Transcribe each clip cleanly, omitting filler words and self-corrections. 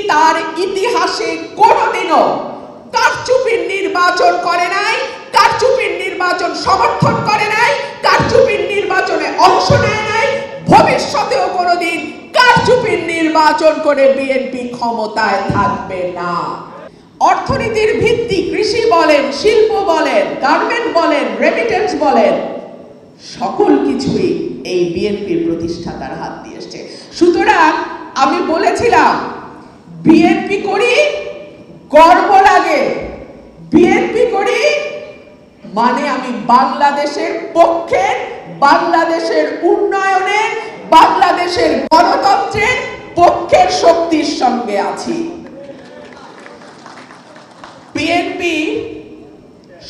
তার ইতিহাসে কোনোদিনও কারচুপির নির্বাচন করে নাই, কারচুপির নির্বাচন সমর্থন করে নাই, কারচুপির নির্বাচনে অংশ নেয় নাই, ভবিষ্যতেও কোনোদিন কারচুপির নির্বাচন করে বিএনপি ক্ষমতায় থাকবে না। অর্থনীতির ভিত্তি কৃষি বলেন, শিল্প বলেন, গার্মেন্ট বলেন, রেমিটেন্স বলেন, সকল কিছুই এই বিএনপির প্রতিষ্ঠাতার হাত দিয়ে এসছে। সুতরাং আমি বলেছিলাম বিএনপি করি গর্ব লাগে, বিএনপি করি মানে আমি বাংলাদেশের পক্ষে, বাংলাদেশের উন্নয়নের, বাংলাদেশের গণতন্ত্রের পক্ষের শক্তির সঙ্গে আছি। বিএনপি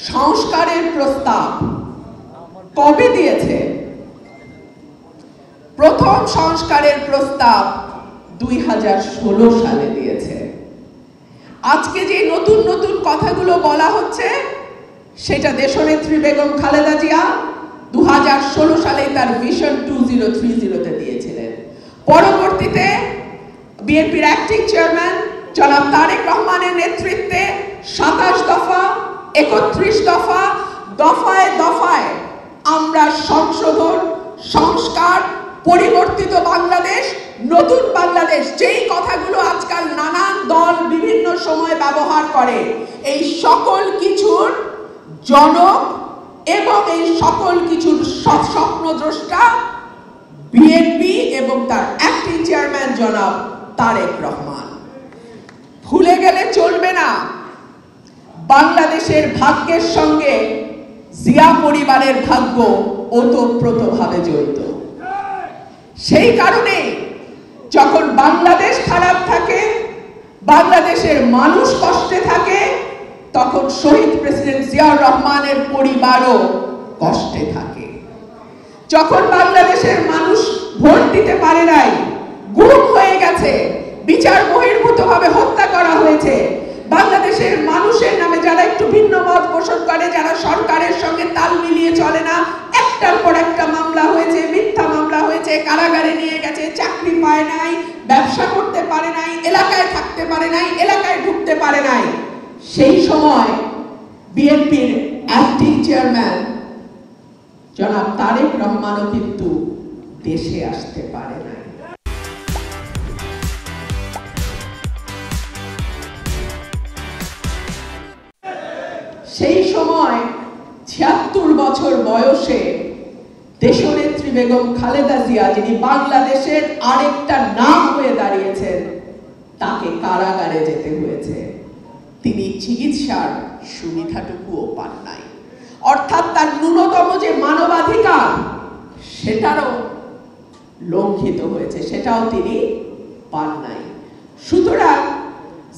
সংস্কারের প্রস্তাব কবে দিয়েছে? প্রথম সংস্কারের প্রস্তাব 2016 সালে দিয়েছে। আজকে যে নতুন নতুন কথাগুলো বলা হচ্ছে সেটা দেশনেত্রী বেগম খালেদা জিয়া 2016 সালে তার ভিশন 2030-তে দিয়েছিলেন। পরবর্তীতে বিএনপির অ্যাক্টিং চেয়ারম্যান জনাব তারেক রহমানের নেতৃত্বে 27 দফা, 31 দফা, দফায় দফায় আমরা সংশোধন, সংস্কার, পরিবর্তিত বাংলাদেশ, নতুন বাংলাদেশ, যেই কথাগুলো আজকাল নানান দল বিভিন্ন সময় ব্যবহার করে, এই সকল কিছুর জনক এবং এই সকল কিছুর স্বপ্নদ্রষ্টা বিএনপি এবং তার অ্যাক্টিং চেয়ারম্যান জনাব তারেক রহমান। ভুলে গেলে চলবে না, বাংলাদেশের ভাগ্যের সঙ্গে জিয়া পরিবারের ভাগ্য ওতপ্রোতভাবে জড়িত। সেই কারণে যখন বাংলাদেশ খারাপ থাকে, বাংলাদেশের মানুষ কষ্টে থাকে, তখন শহীদ প্রেসিডেন্ট জিয়াউর রহমানের পরিবারও কষ্টে থাকে। যখন বাংলাদেশের মানুষ ভোট দিতে পারে নাই, গুম হয়ে গেছে, বিচার বহির্ভূতভাবে হত্যা করা হয়েছে, বাংলাদেশের মানুষের নামে যারা একটু ভিন্ন মত পোষণ করে, যারা সরকারের সঙ্গে তাল মিলিয়ে চলে না, একটার পর একটা মামলা হয়েছে, মিথ্যা মামলা হয়েছে, কারাগারে নিয়ে গেছে, চাকরি পায় নাই, ব্যবসা করতে পারে নাই, এলাকায় থাকতে পারে নাই, এলাকায় ঢুকতে পারে নাই, সেই সময় বিএনপির অ্যাক্টিং চেয়ারম্যান জনাব তারেক রহমানও কিন্তু দেশে আসতে পারে নাই। সেই সময় 76 বছর বয়সে দেশনেত্রী বেগম খালেদা জিয়া, যিনি বাংলাদেশের আরেকটা নাম হয়ে দাঁড়িয়েছেন, তাকে কারাগারে যেতে হয়েছে। তিনি চিকিৎসার সুবিধাটুকুও পান নাই, অর্থাৎ তার ন্যূনতম যে মানবাধিকার সেটারও লঙ্ঘিত হয়েছে, সেটাও তিনি পান নাই। সুতরাং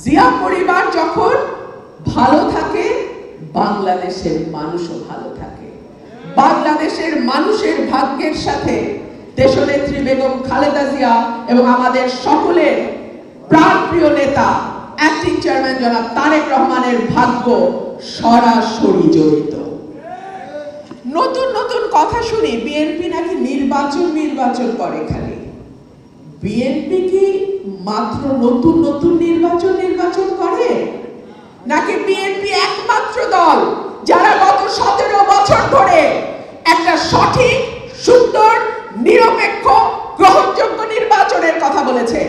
জিয়া পরিবার যখন ভালো থাকে, বাংলাদেশের মানুষও ভালো থাকে। বাংলাদেশের মানুষের ভাগ্যের সাথে দেশনেত্রী বেগম খালেদা জিয়া এবং আমাদের সকলের প্রাণপ্রিয় নেতা অ্যাক্টিং চেয়ারম্যান জনাব তারেক রহমানের ভাগ্য সরাসরি জড়িত। নতুন নতুন কথা শুনি বিএনপি নাকি নির্বাচন করে। খালি বিএনপি কি মাত্র নতুন নতুন নির্বাচন করে, নাকি বিএনপি একমাত্র দল যারা গত 17 বছর ধরে একটা সঠিক, সুন্দর, নিরপেক্ষ, গ্রহণযোগ্য নির্বাচনের কথা বলেছে?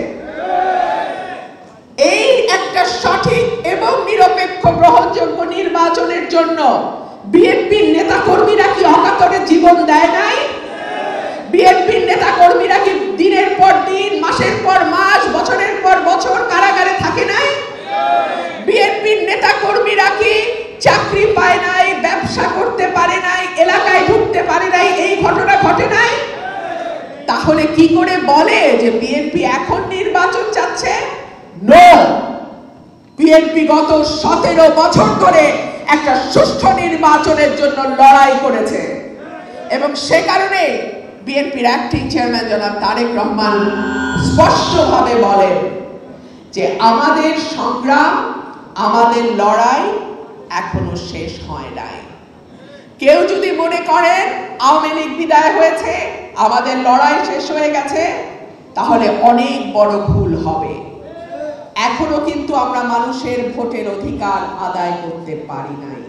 এই একটা সঠিক এবং নিরপেক্ষ গ্রহণযোগ্য নির্বাচনের জন্য বিএনপির নেতা কর্মীরা কি অকাতরে জীবন দেয় নাই? বিএনপির নেতা কর্মীরা কি দিনের পর দিন, মাসের পর মাস, বছরের পর বছর কারাগারে থাকে নাই? বিএনপির নেতা কর্মীরা কি চাকরি পায় নাই, ব্যবসা করতে পারে নাই, এলাকায় ঢুকতে পারে নাই, এই ঘটনা ঘটে নাই? তাহলে কি করে বলে যে বিএনপি এখন নির্বাচন চাচ্ছে? নো, বিএনপি গত 17 বছর ধরে একটা সুষ্ঠু নির্বাচনের জন্য লড়াই করেছে এবং সে কারণে বিএনপির অ্যাক্টিং চেয়ারম্যান জনাব তারেক রহমান স্পষ্টভাবে বলেন যে আমাদের সংগ্রাম, আমাদের লড়াই এখনো শেষ হয় নাই। কেউ যদি মনে করেন আওয়ামী লীগ বিদায় হয়েছে, আমাদের লড়াই শেষ হয়ে গেছে, তাহলে অনেক বড় ভুল হবে। এখন এখনো কিন্তু আমরা মানুষের ভোটের অধিকার আদায় করতে পারি নাই।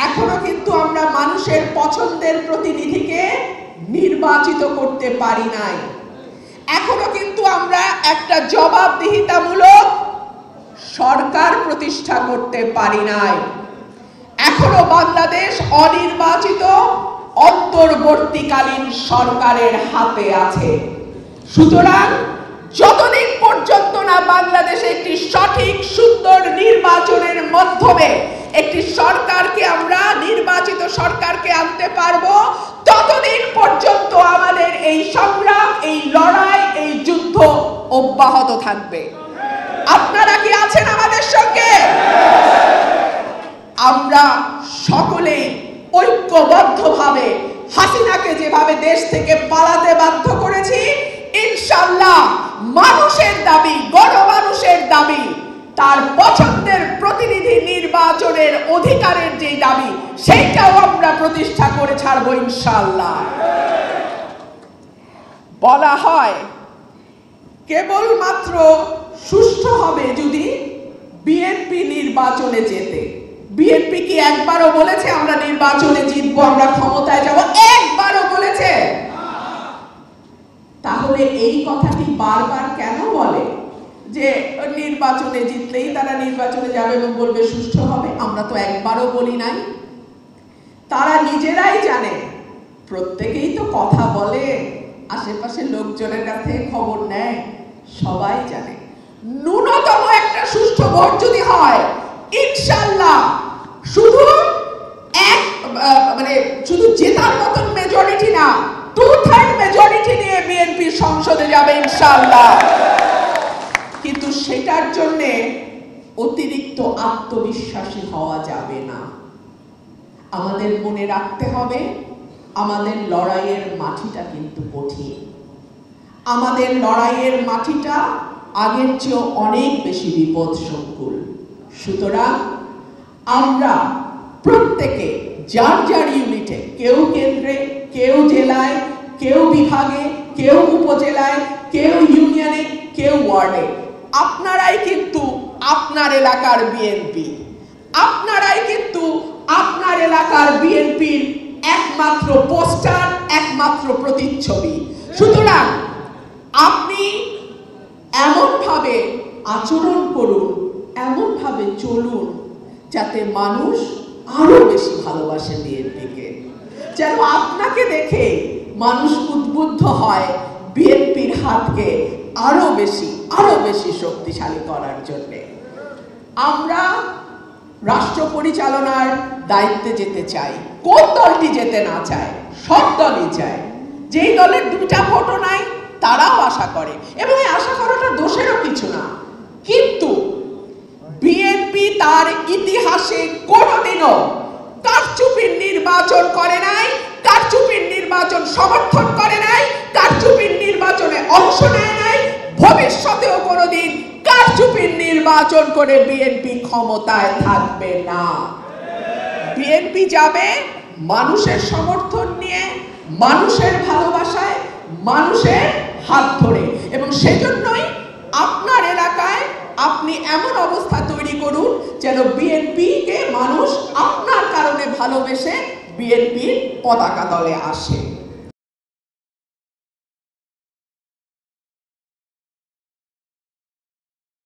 এখনো কিন্তু আমরা মানুষের পছন্দের প্রতিনিধিকে নির্বাচিত করতে পারি নাই। এখনো কিন্তু আমরা একটা জবাবদিহিতামূলক সরকার প্রতিষ্ঠা করতে পারি নাই। এখনো বাংলাদেশ অনির্বাচিত অন্তর্বর্তীকালীন সরকারের হাতে আছে। সুতরাং যতদিন পর্যন্ত না বাংলাদেশে একটি সঠিক সুন্দর নির্বাচনের মাধ্যমে একটি সরকারকে আমরা নির্বাচিত সরকারকে আনতে পারবো, ততদিন পর্যন্ত আমাদের এই সংগ্রাম, এই লড়াই, এই যুদ্ধ অব্যাহত থাকবে। আপনারা কি আছেন আমাদের সঙ্গে? আমরা সকলে ঐক্যবদ্ধভাবে হাসিনাকে যেভাবে দেশ থেকে পালাতে বাধ্য করেছি, ইনশাআল্লাহ মানুষের দাবি, গণমানুষের দাবি, তার পছন্দের প্রতিনিধি নির্বাচনের অধিকারের যে দাবি, সেইটাও আমরা প্রতিষ্ঠা করে ছাড়বো ইনশাআল্লাহ। বলা হয় কেবলমাত্র সুষ্ঠু হবে যদি বিএনপি নির্বাচনে জেতে। বিএনপি কি একবারও বলেছে আমরা নির্বাচনে জিতবো, আমরা ক্ষমতায় যাব? একবারও বলেছে? তাহলে এই কথাটি বারবার কেন বলে যে নির্বাচনে জিতলেই তারা নির্বাচনে যাবে এবং বলবে সুষ্ঠু হবে? আমরা তো একবারও বলি নাই। তারা নিজেরাই জানে, প্রত্যেকেই তো কথা বলে, আশেপাশে লোকজনের কাছে খবর নেয়, সবাই জানে ন্যূনতম একটা সুষ্ঠু ভোট যদি হয়, ইনশাআল্লাহ শুধু শুধু জেতার মতন মেজরিটি না, 2/3 মেজরিটি নিয়ে বিএনপি সংসদে যাবে ইনশাআল্লাহ। কিন্তু সেটার জন্য অতিরিক্ত আত্মবিশ্বাসী হওয়া যাবে না। আমাদের মনে রাখতে হবে আমাদের লড়াইয়ের মাটিটা কিন্তু কঠিন। আমাদের লড়াইয়ের মাটিটা আগের চেয়ে অনেক বেশি বিপদসংকুল। সুতরাং আমরা প্রত্যেকে যার যার ইউনিটে, কেউ কেন্দ্রে, কেউ জেলায়, কেউ বিভাগে, কেউ উপজেলায়, কেউ ইউনিয়নে, কেউ ওয়ার্ডে, আপনারাই কিন্তু আপনার এলাকার বিএনপি, আপনারাই কিন্তু আপনার এলাকার বিএনপির একমাত্র পোস্টার, একমাত্র প্রতিচ্ছবি। সুতরাং আপনি এমন ভাবে আচরণ করুন, এমন ভাবে চলুন যাতে মানুষ আরো বেশি ভালোবাসে বিএনপিকে, যেন আপনাকে দেখে মানুষ উদ্বুদ্ধ হয় বিএনপির হাতকে আরো বেশি শক্তিশালী করার জন্য। আমরা রাষ্ট্র পরিচালনার দায়িত্বে যেতে চাই। কোন দলটি যেতে না চায়? সব দলই চায়। যেই দলের 2টা ভোটও নাই তারাও আশা করে, এবং এই আশা করাটা দোষেরও কিছু না। কিন্তু বিএনপি তার ইতিহাসে কোনোদিনও কারচুপির নির্বাচন করে নাই, কারচুপির নির্বাচন সমর্থন করে নাই, কারচুপির নির্বাচনে অংশ নেয় নাই, ভবিষ্যতেও কোনোদিন কারচুপির নির্বাচন করে বিএনপি ক্ষমতায় থাকবে না। বিএনপি যাবে মানুষের সমর্থন নিয়ে, মানুষের ভালোবাসায়, মানুষের হাত ধরে, এবং সেজন্যই আপনার এলাকায় আপনি এমন অবস্থা তৈরি করুন যেন বিএনপিকে মানুষ আপনার কারণে ভালোবেসে বিএনপির পতাকা তলে আসে।